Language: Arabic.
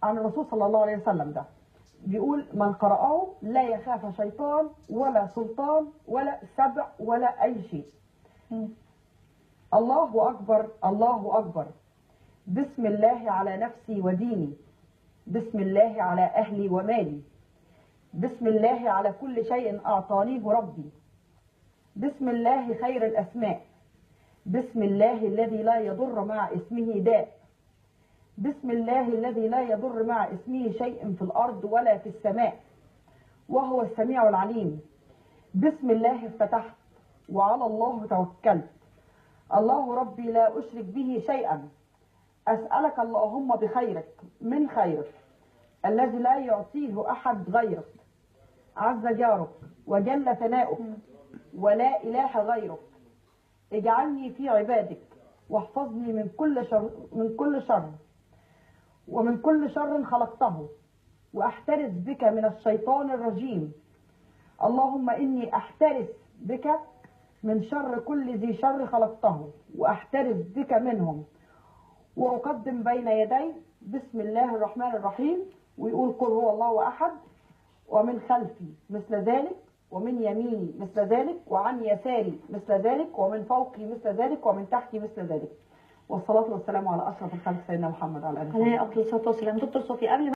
عن الرسول صلى الله عليه وسلم ده بيقول: من قرأه لا يخاف شيطان ولا سلطان ولا سبع ولا أي شيء. الله أكبر، الله أكبر. بسم الله على نفسي وديني، بسم الله على أهلي ومالي، بسم الله على كل شيء أعطانيه ربي، بسم الله خير الأسماء، بسم الله الذي لا يضر مع اسمه داء، بسم الله الذي لا يضر مع اسمه شيء في الأرض ولا في السماء وهو السميع العليم. بسم الله افتتحت وعلى الله توكلت. الله ربي لا أشرك به شيئا. أسألك اللهم بخيرك من خيرك الذي لا يعطيه أحد غيرك، عز جارك وجل ثناؤك ولا إله غيرك. اجعلني في عبادك واحفظني من كل شر ومن كل شر خلقته، وأحترز بك من الشيطان الرجيم. اللهم إني أحترز بك من شر كل ذي شر خلقته، وأحترز بك منهم. وأقدم بين يدي بسم الله الرحمن الرحيم، ويقول: قل هو الله أحد. ومن خلفي مثل ذلك، ومن يميني مثل ذلك، وعن يساري مثل ذلك، ومن فوقي مثل ذلك، ومن تحتي مثل ذلك. والصلاة والسلام على أشرف الخلق سيدنا محمد على آله وصحبه. عليه أفضل الصلاة والسلام. دكتور صوفي، قبل